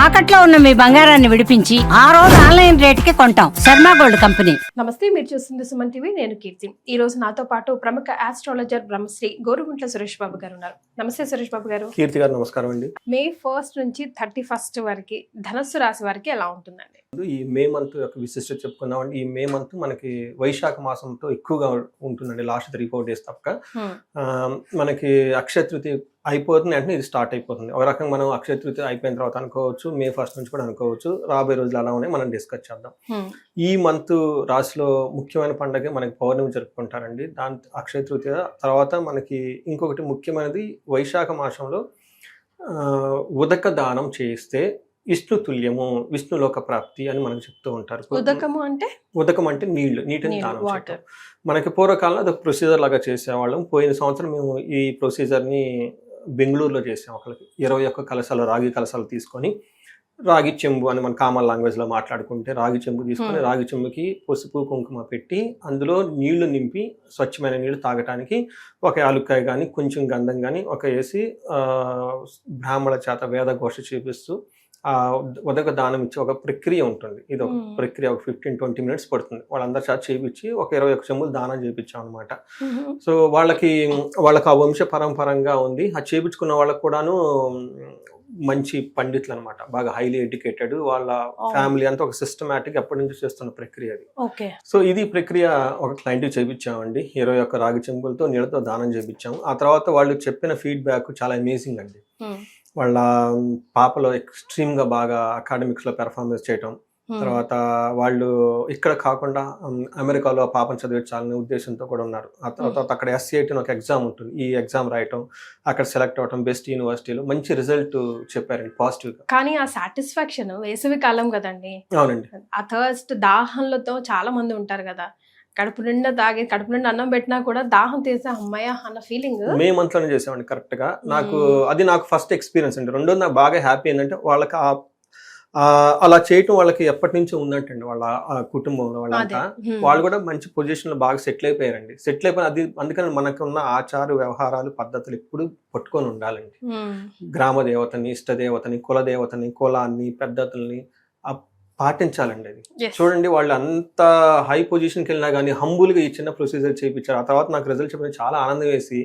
తాకట్లో ఉన్న మీ బంగారాన్ని విడిపించి ఆ రోజు ఆన్లైన్ రేటుకి కొంటాం. Sharma gold company. నమస్తే, మీరు చూస్తుంది సుమన్ టీవీ. నేను కీర్తి. ఈ రోజు నాతో పాటు ప్రముఖ ఆస్ట్రాలజర్ బ్రహ్మశ్రీ గోరుగుంట్ల సురేష్ బాబు గారు ఉన్నారు. నమస్తే సురేష్ బాబు గారు. కీర్తి గారు నమస్కారం అండి. మే 1 నుంచి 31 వరకు ధనస్సు రాశి వారికి ఎలా ఉంటుందండి? ఈ మే మంత్ యొక్క విశిష్టత చెప్పుకున్నామండి. ఈ మే మంత్ మనకి వైశాఖ మాసంతో ఎక్కువగా ఉంటుందండి. లాస్ట్ 3-4 డేస్ తప్పక మనకి అక్షయ తృతీయ అయిపోతుంది అంటే ఇది స్టార్ట్ అయిపోతుంది. ఒక రకంగా మనం అక్షయ తృతీయ అయిపోయిన తర్వాత అనుకోవచ్చు, మే 1 నుంచి కూడా అనుకోవచ్చు. రాబోయే రోజులు అలా ఉన్నాయి, మనం డిస్కస్ చేద్దాం. ఈ మంత్ రాశిలో ముఖ్యమైన పండుగ మనకి పౌర్ణమి జరుపుకుంటారండి. దాని అక్షయ తృతీయ తర్వాత మనకి ఇంకొకటి ముఖ్యమైనది వైశాఖ మాసంలో ఉదక దానం చేయిస్తే విష్ణు తుల్యము, విష్ణులోక ప్రాప్తి అని మనకు చెప్తూ ఉంటారు. ఉదకం అంటే నీటిని దానం చేయటం. మనకి పూర్వకాలంలో అదొక ప్రొసీజర్ లాగా చేసేవాళ్ళం. పోయిన సంవత్సరం మేము ఈ ప్రొసీజర్ని బెంగళూరులో చేసాం. ఒకరికి 21 కలశాలు, రాగి కలశాలు తీసుకొని, రాగి చెంబు అని మన కామన్ లాంగ్వేజ్లో మాట్లాడుకుంటే రాగి చెంబు తీసుకొని, రాగి చెంబుకి పసుపు కుంకుమ పెట్టి అందులో నీళ్లు నింపి స్వచ్ఛమైన నీళ్లు తాగటానికి ఒక యాలుక్కాయ కానీ కొంచెం గంధం కానీ ఒక వేసి బ్రాహ్మణ చేత వేద ఘోష చేపిస్తూ ఉదక దానం ఇచ్చే ఒక ప్రక్రియ ఉంటుంది. ఇది ఒక ప్రక్రియ, ఒక 15-20 మినిట్స్ పడుతుంది. వాళ్ళందరి చేత చేయించి ఒక 21 చెంబులు దానం చేయించాం అనమాట. సో వాళ్ళకి ఆ వంశ పరంపరంగా ఉంది. ఆ చేయించుకున్న వాళ్ళకు కూడాను మంచి పండితులు అనమాట, బాగా హైలీ ఎడ్యుకేటెడ్. వాళ్ళ ఫ్యామిలీ అంతా ఒక సిస్టమేటిక్ ఎప్పటి నుంచి చేస్తున్న ప్రక్రియ అది. సో ఇది ప్రక్రియ ఒక క్లయింట్కి చేయించామండి. 21 రాగి చెంబులతో నీళ్ళతో దానం చేయించాము. ఆ తర్వాత వాళ్ళు చెప్పిన ఫీడ్బ్యాక్ చాలా అమేజింగ్ అండి. వాళ్ళ పాపలో ఎక్స్ట్రీమ్గా బాగా అకాడమిక్స్లో పెర్ఫార్మెన్స్ చేయటం, తర్వాత వాళ్ళు ఇక్కడ కాకుండా అమెరికాలో ఆ పాపను చదివించాలనే ఉద్దేశంతో కూడా ఉన్నారు. ఆ తర్వాత అక్కడ SCIT అని ఒక ఎగ్జామ్ ఉంటుంది. ఈ ఎగ్జామ్ రాయటం, అక్కడ సెలెక్ట్ అవటం, బెస్ట్ యూనివర్సిటీలో మంచి రిజల్ట్ చెప్పారండి పాజిటివ్గా. కానీ ఆ సాటిస్ఫాక్షన్ వేసవి కాలం కదండి. అవునండి. ఆ థర్స్ట్ దాహంలతో చాలా మంది ఉంటారు కదా, కడుపు నిండా తాగి కడుపు నిండా అన్నం పెట్టినా కూడా దాహం తీసే అమ్మాయ అన్న ఫీలింగ్ మే మంత్ లోనే చేసామండి కరెక్ట్ గా. నాకు ఫస్ట్ ఎక్స్పీరియన్స్ అండి. రెండోది నాకు బాగా హ్యాపీ ఏంటంటే వాళ్ళకి అలా చేయటం వాళ్ళకి ఎప్పటి నుంచో ఉందంటండి. వాళ్ళ కుటుంబంలో వాళ్ళంతా వాళ్ళు కూడా మంచి పొజిషన్ లో బాగా సెటిల్ అయిపోయారండి. సెటిల్ అయిపోయిన అది అందుకని మనకున్న ఆచార వ్యవహారాలు పద్ధతులు ఎప్పుడు పట్టుకొని ఉండాలండి. గ్రామ దేవతని, ఇష్ట దేవతని, కుల దేవతని, కులాన్ని, పద్ధతుల్ని పాటించాలండి. అది చూడండి, వాళ్ళు అంత హై పొజిషన్కి వెళ్ళినా కానీ హంబుల్గా ఈ చిన్న ప్రొసీజర్ చేయించారు. ఆ తర్వాత నాకు రిజల్ట్ చెప్పిన చాలా ఆనందం వేసి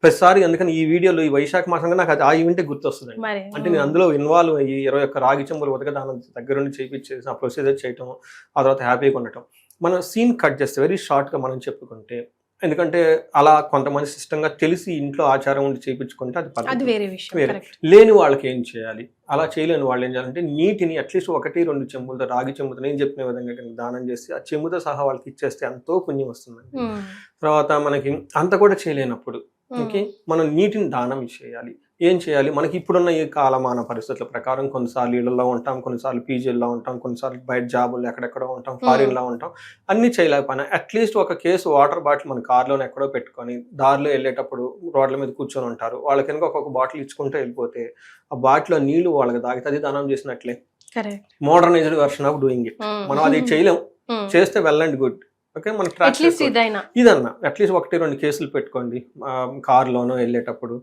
ప్రతిసారి అందుకని ఈ వీడియోలో ఈ వైశాఖ మాసంగా నాకు ఆ ఈవెంటే గుర్తొస్తుంది. అంటే నేను అందులో ఇన్వాల్వ్ అయ్యి 21 రాగి చెంబులు ఉదకదానం దగ్గరుండి చేయించేసి ఆ ప్రొసీజర్ చేయటం, ఆ తర్వాత హ్యాపీగా ఉండటం. మనం సీన్ కట్ చేస్తే వెరీ షార్ట్గా మనం చెప్పుకుంటే, ఎందుకంటే అలా కొంతమంది సిస్టంగా తెలిసి ఇంట్లో ఆచారం ఉండి చేయించుకుంటే అది వేరే. లేని వాళ్ళకి ఏం చేయాలి? అలా చేయలేని వాళ్ళు ఏం చేయాలంటే నీటిని అట్లీస్ట్ 1-2 చెంబులతో, రాగి చెంబుతో నేను చెప్పిన విధంగా దానం చేసి ఆ చెంబుతో సహా వాళ్ళకి ఇచ్చేస్తే ఎంతో పుణ్యం వస్తుందండి. తర్వాత మనకి అంత కూడా చేయలేనప్పుడు మనం నీటిని దానం చేయాలి. ఏం చేయాలి? మనకి ఇప్పుడున్న ఈ కాలమాన పరిస్థితుల ప్రకారం కొన్నిసార్లు ఇళ్లలో ఉంటాం, కొన్నిసార్లు పీజీల్లో ఉంటాం, కొన్నిసార్లు బయట జాబులు ఎక్కడెక్కడో ఉంటాం, ఫారిన్లో ఉంటాం. అన్ని చేయలేకపోయినా అట్లీస్ట్ ఒక కేసు వాటర్ బాటిల్ మన కార్లోనే ఎక్కడో పెట్టుకొని దారిలో వెళ్ళేటప్పుడు రోడ్ల మీద కూర్చొని ఉంటారు. వాళ్ళకి కనుక ఒక్కొక్క బాటిల్ ఇచ్చుకుంటూ వెళ్ళిపోతే ఆ బాటిల్లో నీళ్లు వాళ్ళకి తాగితే అది దానం చేసినట్లే. Modernised version of doing it. మనం అది చేయలేం, చేస్తే వెల్ అండ్ గుడ్. ఓకే, మన ఇదన్నా అట్లీస్ట్ 1-2 కేసులు పెట్టుకోండి. కార్లోనో వెళ్ళేటప్పుడు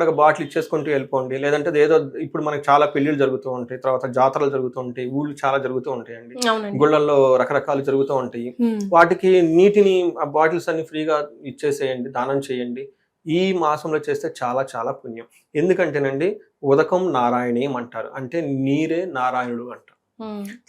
ఒక బాటిల్ ఇచ్చేసుకుంటూ వెళ్ళిపోండి. లేదంటే ఏదో ఇప్పుడు మనకి చాలా పెళ్లిళ్ళు జరుగుతూ ఉంటాయి, తర్వాత జాతరలు జరుగుతూ ఉంటాయి, ఊళ్ళు చాలా జరుగుతూ ఉంటాయండి, గుళ్ళల్లో రకరకాలు జరుగుతూ ఉంటాయి. వాటికి నీటిని ఆ బాటిల్స్ అన్ని ఫ్రీగా ఇచ్చేసేయండి, దానం చేయండి. ఈ మాసంలో చేస్తే చాలా చాలా పుణ్యం. ఎందుకంటేనండి ఉదకం నారాయణీయం అంటారు, అంటే నీరే నారాయణుడు అంటారు.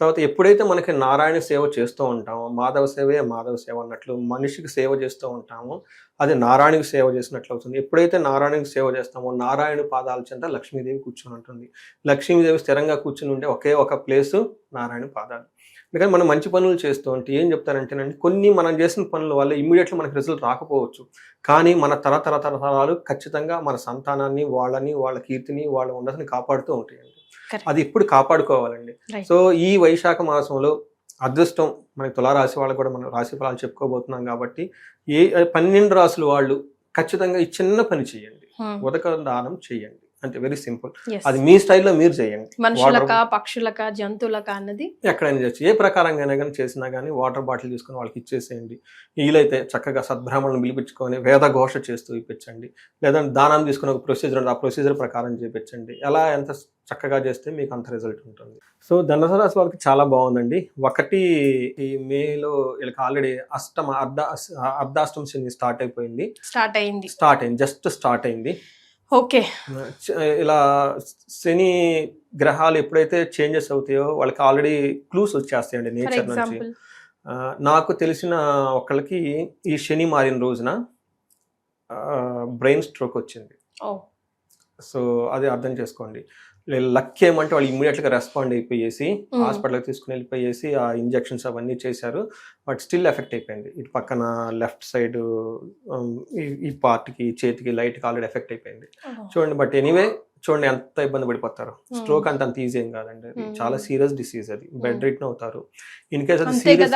తర్వాత ఎప్పుడైతే మనకి నారాయణ సేవ చేస్తూ ఉంటామో, మాధవ సేవే మాధవ సేవ అన్నట్లు మనిషికి సేవ చేస్తూ ఉంటామో అది నారాయణకి సేవ చేసినట్లు అవుతుంది. ఎప్పుడైతే నారాయణకి సేవ చేస్తామో నారాయణ పాదాల చెంత లక్ష్మీదేవి కూర్చొని ఉంటుంది. లక్ష్మీదేవి స్థిరంగా కూర్చొని ఉండే ఒకే ఒక ప్లేసు నారాయణ పాదాలు. అందుకని మనం మంచి పనులు చేస్తూ ఉంటే ఏం చెప్తారంటేనండి, కొన్ని మనం చేసిన పనుల వల్ల ఇమ్మీడియట్లీ మనకి రిజల్ట్ రాకపోవచ్చు, కానీ మన తరతరాలు ఖచ్చితంగా మన సంతానాన్ని, వాళ్ళ కీర్తిని, వాళ్ళ ఉన్నతిని కాపాడుతూ ఉంటాయండి. అది ఇప్పుడు కాపాడుకోవాలండి. సో ఈ వైశాఖ మాసంలో అదృష్టం మనకి తులారాశి వాళ్ళు కూడా మనం రాశి ఫలాలు చెప్పుకోబోతున్నాం కాబట్టి 12 రాశుల వాళ్ళు ఖచ్చితంగా ఈ చిన్న పని చేయండి, ఉదక దానం చేయండి. అంతే, వెరీ సింపుల్. Yes. అది మీ స్టైల్లో మీరు చేయండి. మనుషులకా పక్షులకా జంతువులకా అన్నది ఎక్కడైనా చేయొచ్చు, ఏ ప్రకారంగా కానీ చేసినా కానీ వాటర్ బాటిల్ తీసుకొని వాళ్ళకి ఇచ్చేసేయండి. వీలైతే చక్కగా సద్బ్రాహ్మణులను పిలిపించుకొని వేద ఘోష చేస్తూ ఇప్పించండి, లేదా దానం తీసుకుని ఒక ప్రొసీజర్ ఉంది, ఆ ప్రొసీజర్ ప్రకారం చేయించండి. ఎలా ఎంత చక్కగా చేస్తే మీకు అంత రిజల్ట్ ఉంటుంది. సో ధనుసు రాశి వాళ్ళకి చాలా బాగుందండి. 1 మేలో వీళ్ళకి ఆల్రెడీ అర్ధాష్టమ శని స్టార్ట్ అయిపోయింది, జస్ట్ స్టార్ట్ అయింది. ఓకే, ఇలా శని గ్రహాలు ఎప్పుడైతే చేంజెస్ అవుతాయో వాళ్ళకి ఆల్రెడీ క్లూస్ వచ్చేస్తాయండి నేచర్ నుంచి. నాకు తెలిసిన ఒకళ్ళకి ఈ శని మారిన రోజున బ్రెయిన్ స్ట్రోక్ వచ్చింది. సో అది అర్థం చేసుకోండి. లక్ ఏమంటే వాళ్ళు ఇమ్మీడియట్గా రెస్పాండ్ అయిపోయేసి హాస్పిటల్కి తీసుకుని వెళ్ళిపోయేసి ఆ ఇంజెక్షన్స్ అవన్నీ చేశారు. బట్ స్టిల్ ఎఫెక్ట్ అయిపోయింది. ఇటు పక్కన లెఫ్ట్ సైడ్ ఈ పార్ట్కి చేతికి లైట్కి ఆల్రెడీ ఎఫెక్ట్ అయిపోయింది చూడండి. బట్ ఎనీవే చూడండి ఎంత ఇబ్బంది పడిపోతారు. స్ట్రోక్ అంత ఈజీ ఏం కాదండి, అది చాలా సీరియస్ డిసీజ్. అది బెడ్ రిటర్న్ అవుతారు. ఇన్ కేస్ అది సీరియస్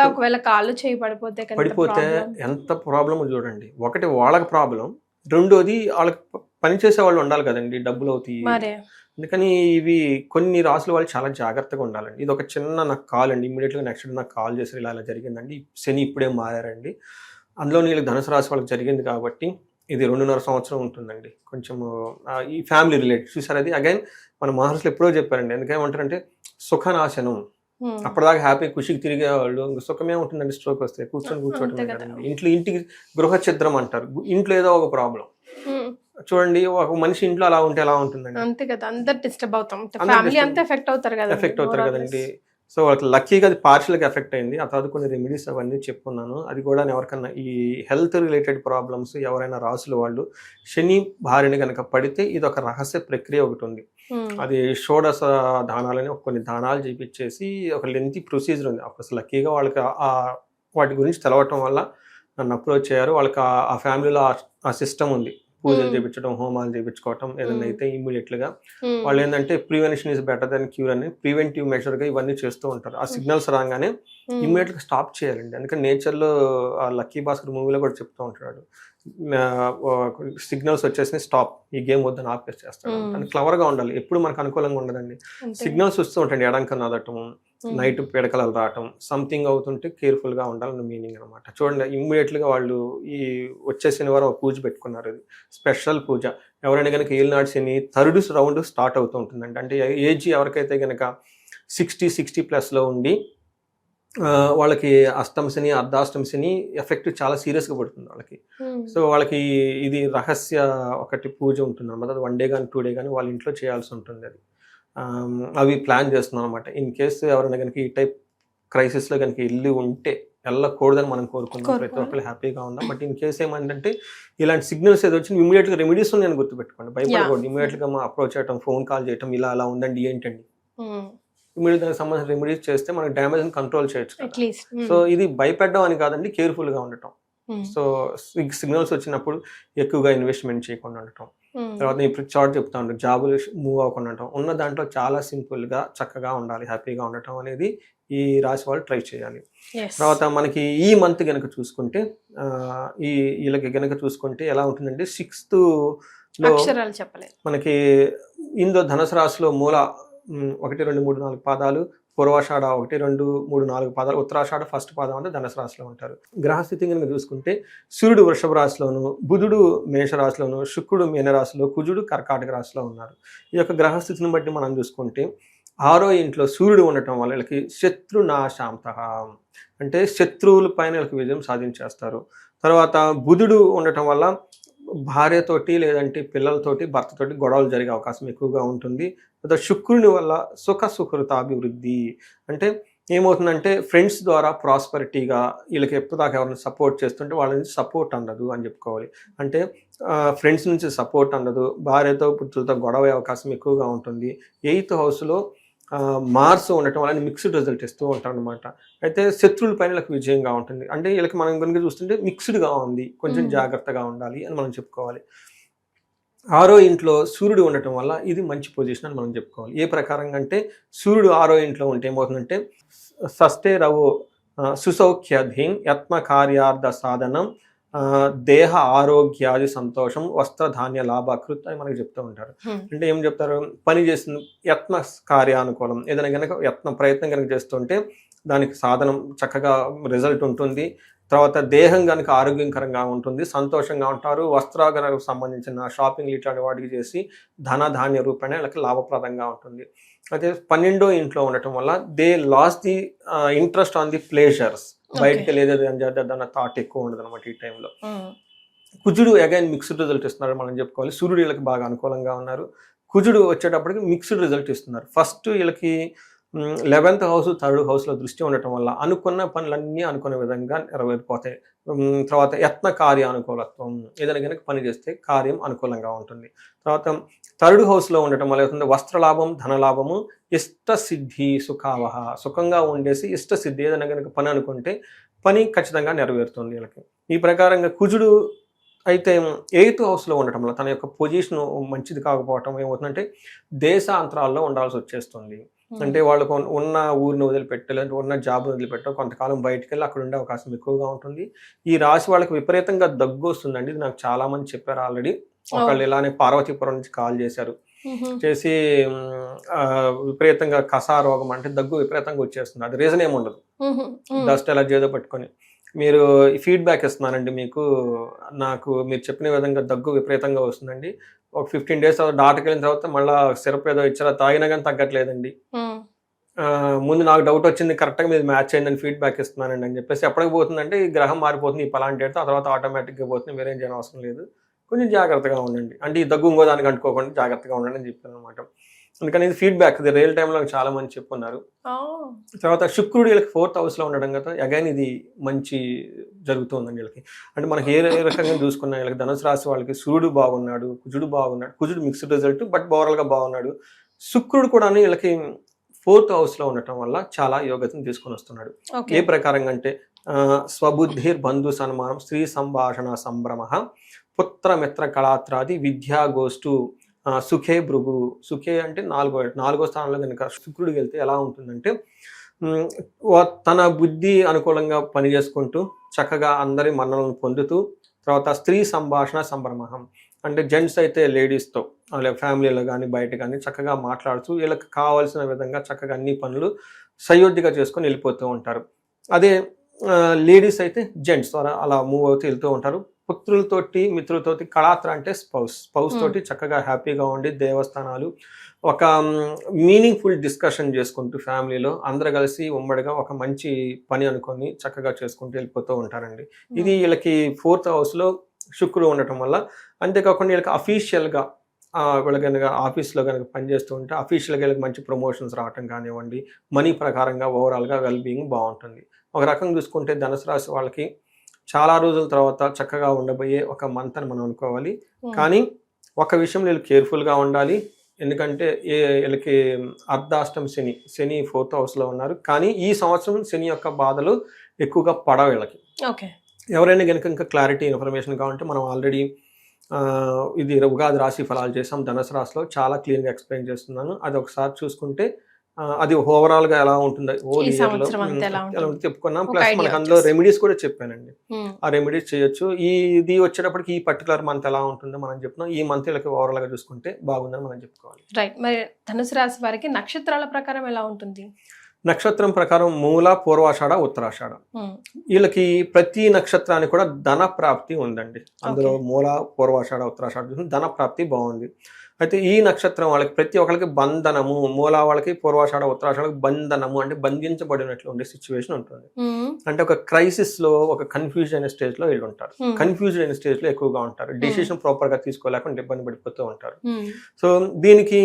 పడిపోతే ఎంత ప్రాబ్లమ్ చూడండి. ఒకటి వాళ్ళకి ప్రాబ్లం, రెండోది వాళ్ళకి పనిచేసే వాళ్ళు ఉండాలి కదండి, డబ్బులు అవుతాయి. అందుకని ఇవి కొన్ని రాసులు వాళ్ళు చాలా జాగ్రత్తగా ఉండాలండి. ఇది ఒక చిన్న నాకు కాల్ అండి, ఇమీడియట్గా నెక్స్ట్ నాకు కాల్ చేసి ఇలా జరిగిందండి, శని ఇప్పుడే మారారండి. అందులో వీళ్ళకి ధనుసు రాశి వాళ్ళకి జరిగింది కాబట్టి ఇది 2.5 సంవత్సరం ఉంటుందండి. కొంచెము ఈ ఫ్యామిలీ రిలేటెడ్ చూసారు. అది అగైన్ మన మహర్షులు ఎప్పుడో చెప్పారండి. ఎందుకేమంటారంటే సుఖనాశనం. అప్పటిదాకా హ్యాపీ ఖుషికి తిరిగే వాళ్ళు సుఖమే ఉంటుందండి, స్ట్రోక్ వస్తే కూర్చోవటం కదండి. ఇంటికి గృహ ఛిద్రం అంటారు, ఇంట్లో ఏదో ఒక ప్రాబ్లం. చూడండి ఒక మనిషి ఇంట్లో అలా ఉంటే ఎలా ఉంటుందండి, అంతే కదా, అందరు డిస్టర్బ్ అవుతాం, ఫ్యామిలీ అంతా ఎఫెక్ట్ అవుతారు కదండి. సో వాళ్ళకి లక్కీగా అది పార్షియల్గా ఎఫెక్ట్ అయింది. ఆ తర్వాత కొన్ని రెమెడీస్ అవన్నీ చెప్పుకున్నాను. అది కూడా ఎవరికన్నా ఈ హెల్త్ రిలేటెడ్ ప్రాబ్లమ్స్ ఎవరైనా రాసుల వాళ్ళు శని భార్యని కనుక పడితే ఇది ఒక రహస్య ప్రక్రియ ఒకటి ఉంది. అది షోడశ దానాలని కొన్ని దానాలు చేపించేసి ఒక లెంతీ ప్రొసీజర్ ఉంది. అసలు లక్కీగా వాళ్ళకి వాటి గురించి తెలవటం వల్ల నన్ను అప్రోచ్ అయ్యారు. వాళ్ళకి ఆ ఫ్యామిలీలో ఆ సిస్టమ్ ఉంది, పూజలు చేయించడం, హోమాలు చేయించుకోవటం ఏదైనా అయితే ఇమ్మీడియట్గా వాళ్ళు ఏంటంటే prevention is better than cure అని ప్రివెంటివ్ మెషర్గా ఇవన్నీ చేస్తూ ఉంటారు. ఆ సిగ్నల్స్ రాగానే ఇమ్మీడియట్గా స్టాప్ చేయాలండి. అందుకని నేచర్లో ఆ లక్కీ భాస్కర్ మూవీలో కూడా చెప్తూ ఉంటాడు, సిగ్నల్స్ వచ్చేసి స్టాప్, ఈ గేమ్ వద్దని ఆపేసేస్తాడు. కానీ క్లవర్గా ఉండాలి, ఎప్పుడు మనకు అనుకూలంగా ఉండదండి. సిగ్నల్స్ వస్తూ ఉంటాయండి, ఎడంకన్నా నదటం, నైట్ పీడకలలు రావటం, సంథింగ్ అవుతుంటే కేర్ఫుల్గా ఉండాలని మీనింగ్ అనమాట. చూడండి ఇమ్మీడియట్గా వాళ్ళు ఈ వచ్చే శనివారం పూజ పెట్టుకున్నారు. ఇది స్పెషల్ పూజ. ఎవరైనా కనుక ఏలినాడు శని థర్డ్ రౌండ్ స్టార్ట్ అవుతూ ఉంటుందండి. అంటే ఏజ్ ఎవరికైతే కనుక 60+ ఉండి వాళ్ళకి అష్టమ శని అర్ధాష్టమ శని ఎఫెక్ట్ చాలా సీరియస్గా పడుతుంది వాళ్ళకి. సో వాళ్ళకి ఇది రహస్య ఒకటి పూజ ఉంటుంది అనమాట. అది 1 డే కానీ 2 డే కానీ వాళ్ళ ఇంట్లో చేయాల్సి ఉంటుంది. అది అవి ప్లాన్ చేస్తున్నాం అనమాట. ఇన్ కేసు ఎవరైనా కనుక ఈ టైప్ క్రైసిస్లో కనుక వెళ్ళకూడదని మనం కోరుకున్నాం. ప్రతి ఒక్కరు హ్యాపీగా ఉన్నాం. బట్ ఇన్ కేసు ఏమంటే ఇలాంటి సిగ్నల్స్ ఏదో వచ్చి ఇమీడియట్గా రెమెడీస్ నేను గుర్తుపెట్టుకోండి, భయపడకూడదు. ఇమీడియట్గా అప్రోచ్ చేయటం, ఫోన్ కాల్ చేయటం, ఇలా అలా ఉందండి ఏంటండి, ఇమీడియట్ దానికి సంబంధించిన రెమెడీస్ చేస్తే మనకి డ్యామేజ్ కంట్రోల్ చేయొచ్చు. సో ఇది భయపెట్టడం అని కాదండి, కేర్ఫుల్గా ఉండటం. సో సిగ్నల్స్ వచ్చినప్పుడు ఎక్కువగా ఇన్వెస్ట్మెంట్ చేయకుండా ఉండటం. తర్వాత ఇప్పుడు చార్ట్ చెప్తా ఉంటాను, జాబులు మూవ్ అవ్వకుండా ఉండటం. ఉన్న దాంట్లో చాలా సింపుల్గా చక్కగా ఉండాలి, హ్యాపీగా ఉండటం అనేది ఈ రాశి వాళ్ళు ట్రై చేయాలి. తర్వాత మనకి ఈ మంత్ కనుక చూసుకుంటే వీళ్ళకి కనుక చూసుకుంటే ఎలా ఉంటుందంటే 6th లో మనకి ఇందులో ధనుసు రాశిలో మూల 1, 2, 3, 4 పాదాలు, పూర్వాషాఢ 1, 2, 3, 4 పాదాలు, ఉత్తరాషాఢ ఫస్ట్ పాదం అంటే ధనుసు రాశిలో ఉంటారు. గ్రహస్థితి కనుక చూసుకుంటే సూర్యుడు వృషభ రాశిలోను, బుధుడు మేషరాశిలోను, శుక్రుడు మీనరాశిలో, కుజుడు కర్కాటక రాశిలో ఉన్నారు. ఈ యొక్క గ్రహస్థితిని బట్టి మనం చూసుకుంటే 6వ ఇంట్లో సూర్యుడు ఉండటం వల్ల వీళ్ళకి శత్రునాశాంత అంటే శత్రువుల పైన వీళ్ళకి విజయం సాధించేస్తారు. తర్వాత బుధుడు ఉండటం వల్ల భార్యతోటి లేదంటే పిల్లలతోటి భర్తతోటి గొడవలు జరిగే అవకాశం ఎక్కువగా ఉంటుంది. తర్వాత శుక్రుని వల్ల సుఖృతాభివృద్ధి అంటే ఏమవుతుందంటే ఫ్రెండ్స్ ద్వారా ప్రాస్పరిటీగా వీళ్ళకి ఎప్పటిదాకా ఎవరైనా సపోర్ట్ చేస్తుంటే వాళ్ళ నుంచి సపోర్ట్ అందదు అని చెప్పుకోవాలి. అంటే ఫ్రెండ్స్ నుంచి సపోర్ట్ అందదు, భార్యతో పుత్రులతో గొడవ అవకాశం ఎక్కువగా ఉంటుంది. 8th హౌస్లో మార్స్ ఉండటం వల్ల మిక్స్డ్ రిజల్ట్ ఇస్తూ ఉంటారు అనమాట. అయితే శత్రువుల పైన వీళ్ళకి విజయంగా ఉంటుంది. అంటే వీళ్ళకి మనం కనుక చూస్తుంటే మిక్స్డ్గా ఉంది, కొంచెం జాగ్రత్తగా ఉండాలి అని మనం చెప్పుకోవాలి. 6వ ఇంట్లో సూర్యుడు ఉండటం వల్ల ఇది మంచి పొజిషన్ అని మనం చెప్పుకోవాలి. ఏ ప్రకారంగా అంటే సూర్యుడు 6వ ఇంట్లో ఉంటే ఏమవుతుందంటే షష్ఠే రవో సుసౌఖ్యధీన్ యత్న కార్యార్థ సాధనం దేహ ఆరోగ్యాది సంతోషం వస్త్రధాన్య లాభాకృత్ అని మనకి చెప్తూ ఉంటారు. అంటే ఏం చెప్తారు, పని చేసిన యత్న కార్యానుకూలం, ఏదైనా కనుక ప్రయత్నం కనుక చేస్తుంటే దానికి సాధనం చక్కగా రిజల్ట్ ఉంటుంది. తర్వాత దేహం కనుక ఆరోగ్యకరంగా ఉంటుంది, సంతోషంగా ఉంటారు. వస్త్రాలకు సంబంధించిన షాపింగ్ ఇట్లాంటి వాటికి చేసి ధాన్య రూపేణ వీళ్ళకి లాభప్రదంగా ఉంటుంది. అయితే 12వ ఇంట్లో ఉండటం వల్ల they lose the interest on the pleasures. బయటకి లేదన్న థాట్ ఎక్కువ ఉండదు అనమాట ఈ టైంలో. కుజుడు అగైన్ మిక్స్డ్ రిజల్ట్ ఇస్తున్నారు మనం చెప్పుకోవాలి. సూర్యుడు వీళ్ళకి బాగా అనుకూలంగా ఉన్నారు. కుజుడు వచ్చేటప్పటికి మిక్స్డ్ రిజల్ట్ ఇస్తున్నారు. ఫస్ట్ వీళ్ళకి 11th హౌస్ 3rd హౌస్లో దృష్టి ఉండటం వల్ల అనుకున్న పనులన్నీ అనుకున్న విధంగా నెరవేరిపోతాయి. తర్వాత యత్న కార్యానుకూలత్వం, ఏదైనా కనుక పని చేస్తే కార్యం అనుకూలంగా ఉంటుంది. తర్వాత 3rd హౌస్లో ఉండటం వల్ల అవుతుంది వస్త్రలాభం, ధనలాభము, ఇష్టసిద్ధి, సుఖావహ, సుఖంగా ఉండేసి ఇష్టసిద్ధి, ఏదైనా కనుక పని అనుకుంటే పని ఖచ్చితంగా నెరవేరుతుంది వీళ్ళకి. ఈ ప్రకారంగా కుజుడు అయితే 8th హౌస్లో ఉండటం వల్ల తన యొక్క పొజిషన్ మంచిది కాకపోవటం ఏమవుతుందంటే దేశాంతరాల్లో ఉండాల్సి వచ్చేస్తుంది. అంటే వాళ్ళకు ఉన్న ఊరిని వదిలిపెట్టే, లేదంటే ఉన్న జాబ్ని వదిలిపెట్టో కొంతకాలం బయటకు వెళ్ళి అక్కడ ఉండే అవకాశం ఎక్కువగా ఉంటుంది. ఈ రాశి వాళ్ళకి విపరీతంగా దగ్గు వస్తుందండి. ఇది నాకు చాలా మంది చెప్పారు ఆల్రెడీ. ఒకళ్ళు ఇలానే పార్వతీపురం నుంచి కాల్ చేశారు, చేసి విపరీతంగా కసా రోగం అంటే దగ్గు విపరీతంగా వచ్చేస్తుంది. అది రీజన్ ఏమి ఉండదు, డస్ట్ ఎలర్జీ ఏదో పట్టుకొని. మీరు ఫీడ్బ్యాక్ ఇస్తున్నానండి మీకు, నాకు మీరు చెప్పిన విధంగా దగ్గు విపరీతంగా వస్తుందండి. ఒక 15 days తర్వాత డాక్టర్కి వెళ్ళిన తర్వాత మళ్ళీ సిరప్ ఏదో ఇచ్చారా, తాగినా కానీ తగ్గట్లేదండి. ముందు నాకు డౌట్ వచ్చింది, కరెక్ట్గా మీరు మ్యాచ్ అయిందని ఫీడ్బ్యాక్ ఇస్తున్నానండి అని చెప్పేసి. ఎప్పటికి పోతుందంటే ఈ గ్రహం మారిపోతుంది, ఈ పలాంటి డేట్తో, ఆ తర్వాత ఆటోమేటిక్గా పోతుంది, మీరేం చేయడం అవసరం లేదు, కొంచెం జాగ్రత్తగా ఉండండి. అంటే ఈ దగ్గు ఇంకో దానికి అంటుకోకుండా జాగ్రత్తగా ఉండండి అని చెప్పాను అనమాట. అందుకని ఇది ఫీడ్బ్యాక్, ఇది రియల్ టైంలో చాలా మంది చెప్పున్నారు. తర్వాత శుక్రుడు వీళ్ళకి 4th హౌస్లో ఉండడం కదా, అగైన్ ఇది మంచి జరుగుతుందండి వీళ్ళకి. అంటే మనకి ఏ రకంగా చూసుకున్నా వీళ్ళకి ధనుసు రాశి వాళ్ళకి సూర్యుడు బాగున్నాడు, కుజుడు బాగున్నాడు. కుజుడు మిక్స్డ్ రిజల్ట్, బట్ ఓవరాల్గా బాగున్నాడు. శుక్రుడు కూడా వీళ్ళకి 4th హౌస్లో ఉండటం వల్ల చాలా యోగ్యతను తీసుకొని వస్తున్నాడు. ఏ ప్రకారంగా అంటే స్వబుద్ధిర్ బంధు సన్మానం, స్త్రీ సంభాషణ సంభ్రమ, పుత్ర మిత్ర కళాత్రాది, విద్యా గోష్ఠు, సుఖే భృగు. సుఖే అంటే 4వ స్థానంలో కనుక శుక్రుడికి వెళ్తే ఎలా ఉంటుందంటే తన బుద్ధి అనుకూలంగా పని చేసుకుంటూ చక్కగా అందరి మన్నలను పొందుతూ, తర్వాత స్త్రీ సంభాషణ సంభ్రమహం అంటే జెంట్స్ అయితే లేడీస్తో అలాగే ఫ్యామిలీలో కానీ బయట కానీ చక్కగా మాట్లాడుతూ వీళ్ళకి కావాల్సిన విధంగా చక్కగా అన్ని పనులు సయోధ్యగా చేసుకొని వెళ్ళిపోతూ ఉంటారు. అదే లేడీస్ అయితే జెంట్స్ అలా మూవ్ అవుతూ వెళ్తూ ఉంటారు. పుత్రులతోటి, మిత్రులతోటి, కళాత్ర అంటే స్పౌస్ తోటి చక్కగా హ్యాపీగా ఉండి దేవస్థానాలు, ఒక మీనింగ్ఫుల్ డిస్కషన్ చేసుకుంటూ ఫ్యామిలీలో అందరు కలిసి ఉమ్మడిగా ఒక మంచి పని అనుకొని చక్కగా చేసుకుంటూ వెళ్ళిపోతూ ఉంటారండి. ఇది వీళ్ళకి 4th హౌస్లో శుక్రుడు ఉండటం వల్ల. అంతేకాకుండా వీళ్ళకి అఫీషియల్గా వీళ్ళ కనుక ఆఫీస్లో కనుక పనిచేస్తూ ఉంటే అఫీషియల్గా వీళ్ళకి మంచి ప్రమోషన్స్ రావటం కానివ్వండి, మనీ ప్రకారంగా ఓవరాల్గా వెల్ బీయింగ్ బాగుంటుంది. ఒక రకంగా చూసుకుంటే ధనుసు రాశి వాళ్ళకి చాలా రోజుల తర్వాత చక్కగా ఉండబోయే ఒక మంత్ అని మనం అనుకోవాలి. కానీ ఒక విషయంలో వీళ్ళు కేర్ఫుల్గా ఉండాలి. ఎందుకంటే వీళ్ళకి అర్ధాష్టమ శని 4th హౌస్లో ఉన్నారు. కానీ ఈ సంవత్సరం శని యొక్క బాధలు ఎక్కువగా పడవు వీళ్ళకి. ఎవరైనా కనుక ఇంకా క్లారిటీ ఇన్ఫర్మేషన్ కావాలంటే మనం ఆల్రెడీ ఇది ఉగాది రాశి ఫలాలు చేసాం ధనుసు రాశిలో, చాలా క్లియర్గా ఎక్స్ప్లెయిన్ చేస్తున్నాను. అది ఒకసారి చూసుకుంటే అది ఓవరాల్ గా ఎలా ఉంటుంది చెప్పుకున్నాం. ప్లస్ మనకు అందులో రెమెడీస్ కూడా చెప్పానండి. ఆ రెమెడీస్ చేయొచ్చు. ఇది వచ్చేటప్పటికి ఈ పర్టికులర్ మంత్ ఎలా ఉంటుందో మనం చెప్తున్నాం. ఈ మంత్ వీళ్ళకి ఓవరాల్ గా చూసుకుంటే బాగుందని మనం చెప్పుకోవాలి. రైట్. మరి ధనుసు రాశి వారికి నక్షత్రాల ప్రకారం ఎలా ఉంటుంది? నక్షత్రం ప్రకారం మూల, పూర్వాషాఢ, ఉత్తరాషాఢ. వీళ్ళకి ప్రతి నక్షత్రానికి కూడా ధన ప్రాప్తి ఉందండి. అందులో మూల, పూర్వాషాఢ, ఉత్తరాషాఢ ధన ప్రాప్తి బాగుంది. అయితే ఈ నక్షత్రం వాళ్ళకి ప్రతి ఒక్కరికి బంధనము, మూల వాళ్ళకి, పూర్వాషాఢ, ఉత్తరాషాఢకి బంధనము అంటే బంధించబడినట్లు ఉండే సిచ్యువేషన్ ఉంటుంది. అంటే ఒక క్రైసిస్ లో, ఒక కన్ఫ్యూజన్ అయిన స్టేజ్ లో వీళ్ళు ఉంటారు. కన్ఫ్యూజన్ అయిన స్టేజ్ లో ఎక్కువగా ఉంటారు. డెసిషన్ ప్రాపర్ గా తీసుకోలేకుండా ఇబ్బంది పడిపోతూ ఉంటారు. సో దీనికి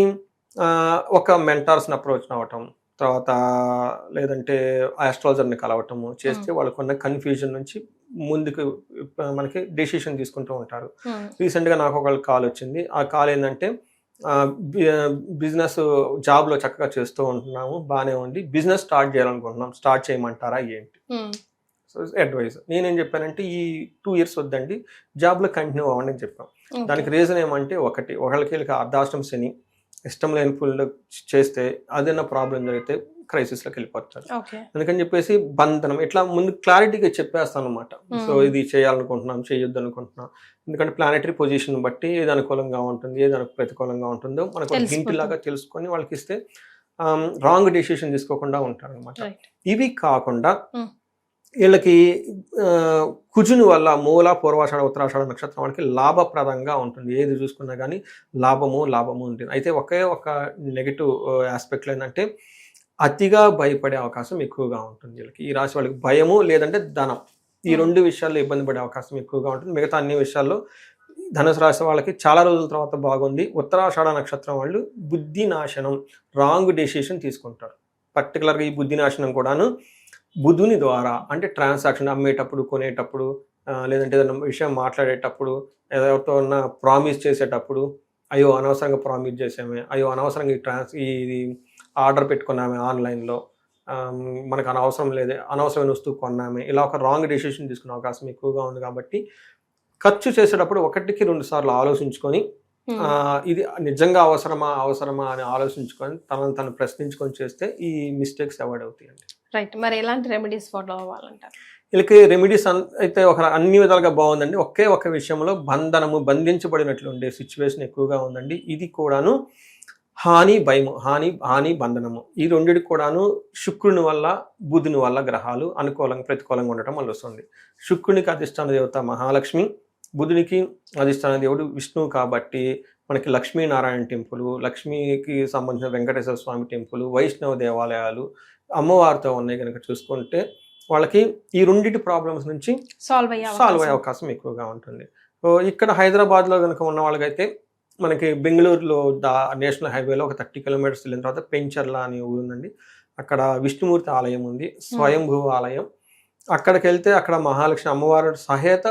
ఒక మెంటార్స్ని అప్రోచ్ అవ్వటం, తర్వాత లేదంటే ఆస్ట్రాలజర్ని కలవటము చేస్తే వాళ్ళకున్న కన్ఫ్యూజన్ నుంచి ముందుకు మనకి డెసిషన్ తీసుకుంటూ ఉంటారు. రీసెంట్గా నాకు ఒక కాల్ వచ్చింది. ఆ కాల్ ఏంటంటే బిజినెస్ జాబ్లో చక్కగా చేస్తూ ఉంటున్నాము, బాగానే ఉంది, బిజినెస్ స్టార్ట్ చేయాలనుకుంటున్నాం, స్టార్ట్ చేయమంటారా ఏంటి? సో అడ్వైజ్ నేనేం చెప్పానంటే ఈ 2 years వద్దండి, జాబ్లో కంటిన్యూ అవ్వండి అని చెప్పాం. దానికి రీజన్ ఏమంటే ఒకళ్ళకి అర్ధాష్టమ శని, ఇష్టం లేని ఫీల్డ్ చేస్తే అదైనా ప్రాబ్లం జరిగితే క్రైసిస్లోకి వెళ్ళిపోతారు. ఓకే. అందుకని చెప్పేసి బంధనం ఇట్లా ముందు క్లారిటీగా చెప్పేస్తాను అనమాట. సో ఇది చేయాలనుకుంటున్నాం, చేయొద్దు అనుకుంటున్నాం. ఎందుకంటే ప్లానెటరీ పొజిషన్ బట్టి ఏది అనుకూలంగా ఉంటుంది, ఏది ప్రతికూలంగా ఉంటుందో మనకు హింట్ లాగా తెలుసుకొని వాళ్ళకి ఇస్తే రాంగ్ డెసిషన్ తీసుకోకుండా ఉంటారు అనమాట. రైట్. ఇవి కాకుండా వీళ్ళకి కుజుని వల్ల మూల, పూర్వాషాఢ, ఉత్తరాషాఢ నక్షత్రం వాళ్ళకి లాభప్రదంగా ఉంటుంది. ఏది చూసుకున్నా కానీ లాభము ఉంటుంది. అయితే ఒకే ఒక నెగిటివ్ ఆస్పెక్ట్లో ఏంటంటే అతిగా భయపడే అవకాశం ఎక్కువగా ఉంటుంది వీళ్ళకి. ఈ రాశి వాళ్ళకి భయము లేదంటే ధనం, ఈ రెండు విషయాల్లో ఇబ్బంది పడే అవకాశం ఎక్కువగా ఉంటుంది. మిగతా అన్ని విషయాల్లో ధనుసు రాశి వాళ్ళకి చాలా రోజుల తర్వాత బాగుంది. ఉత్తరాషాఢ నక్షత్రం వాళ్ళు బుద్ధి నాశనం, రాంగ్ డెసిషన్ తీసుకుంటారు. పర్టికులర్గా ఈ బుద్ధి నాశనం కూడాను బుధుని ద్వారా, అంటే ట్రాన్సాక్షన్ అమ్మేటప్పుడు, కొనేటప్పుడు, లేదంటే ఏదైనా విషయం మాట్లాడేటప్పుడు, ఎవరితో ఉన్న ప్రామిస్ చేసేటప్పుడు, అయ్యో అనవసరంగా ప్రామిస్ చేసామే, అయ్యో అనవసరంగా ఇది ఆర్డర్ పెట్టుకున్నామే ఆన్లైన్లో, మనకు అనవసరమైన వస్తువు కొన్నామే, ఇలా ఒక రాంగ్ డెసిషన్ తీసుకునే అవకాశం ఎక్కువగా ఉంది. కాబట్టి ఖర్చు చేసేటప్పుడు 1కి 2 సార్లు ఆలోచించుకొని ఇది నిజంగా అవసరమా అని ఆలోచించుకొని తను ప్రశ్నించుకొని చేస్తే ఈ మిస్టేక్స్ అవాయిడ్ అవుతాయండి. రైట్. మరి ఎలాంటి రెమెడీస్ ఫాలో అవ్వాలంటారు? వీళ్ళకి రెమెడీస్ అయితే అన్ని విధాలుగా బాగుందండి. ఒకే ఒక విషయంలో బంధించబడినట్లు ఉండే సిచ్యువేషన్ ఎక్కువగా ఉందండి. ఇది కూడాను హాని భయము, హాని బంధనము, ఈ రెండిటి కూడాను శుక్రుని వల్ల, బుధుని వల్ల గ్రహాలు ప్రతికూలంగా ఉండటం వల్ల వస్తుంది. శుక్రునికి అధిష్టాన దేవత మహాలక్ష్మి, బుధునికి అధిష్టాన దేవుడు విష్ణువు. కాబట్టి మనకి లక్ష్మీనారాయణ టెంపుల్, లక్ష్మికి సంబంధించిన వెంకటేశ్వర స్వామి టెంపుల్, వైష్ణవ దేవాలయాలు అమ్మవారితో ఉన్నాయి కనుక చూసుకుంటే వాళ్ళకి ఈ రెండింటి ప్రాబ్లమ్స్ నుంచి సాల్వ్ అయ్యే అవకాశం ఎక్కువగా ఉంటుంది. సో ఇక్కడ హైదరాబాద్లో కనుక ఉన్న వాళ్ళకైతే మనకి బెంగళూరులో నేషనల్ హైవేలో ఒక 30 కిలోమీటర్స్ వెళ్ళిన తర్వాత పెంచర్ల అనే ఊరు ఉందండి. అక్కడ విష్ణుమూర్తి ఆలయం ఉంది, స్వయంభూ ఆలయం. అక్కడికి వెళ్తే అక్కడ మహాలక్ష్మి అమ్మవారు సహేత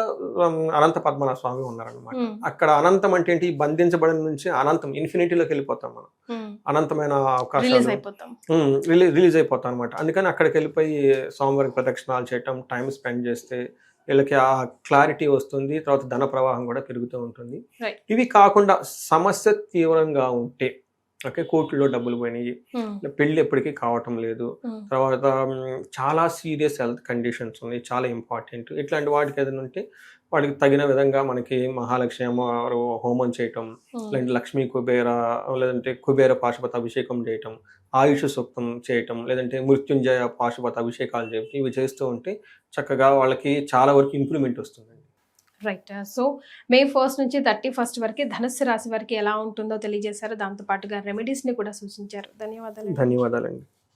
అనంత పద్మనాభ స్వామి ఉన్నారనమాట. అక్కడ అనంతం అంటే ఏంటి, బంధించబడిన నుంచి అనంతం ఇన్ఫినిటీలోకి వెళ్ళిపోతాం మనం. అనంతమైన అవకాశాలు రిలీజ్ అయిపోతాం అనమాట. అందుకని అక్కడికి వెళ్ళిపోయి స్వామివారికి ప్రదక్షిణాలు చేయటం, టైం స్పెండ్ చేస్తే వీళ్ళకి ఆ క్లారిటీ వస్తుంది. తర్వాత ధన ప్రవాహం కూడా పెరుగుతూ ఉంటుంది. ఇవి కాకుండా సమస్య తీవ్రంగా ఉంటే, ఓకే, కోర్టులో డబ్బులు పోయినాయి, పెళ్లి ఎప్పటికీ కావటం లేదు, తర్వాత చాలా సీరియస్ హెల్త్ కండిషన్స్ ఉన్నాయి, చాలా ఇంపార్టెంట్, ఇట్లాంటి వాటికి ఏదైనా ఉంటే వాటికి తగిన విధంగా మనకి మహాలక్ష్మి అమ్మవారు హోమం చేయటం, లేదంటే లక్ష్మీ లేదంటే కుబేర పాశుపత అభిషేకం చేయటం, ఆయుష్ సూక్తం చేయటం, లేదంటే మృత్యుంజయ పాశుపత అభిషేకాలు చేయటం, ఇవి చేస్తూ ఉంటే చక్కగా వాళ్ళకి చాలా వరకు ఇంప్రూవ్మెంట్ వస్తుందండి. రైట్. సో May 1 నుంచి 31 వరకు ధనుస్సు రాశి వారికి ఎలా ఉంటుందో తెలియజేశారు. దాంతో పాటుగా రెమెడీస్ ని కూడా సూచించారు. ధన్యవాదాలు. ధన్యవాదాలండి.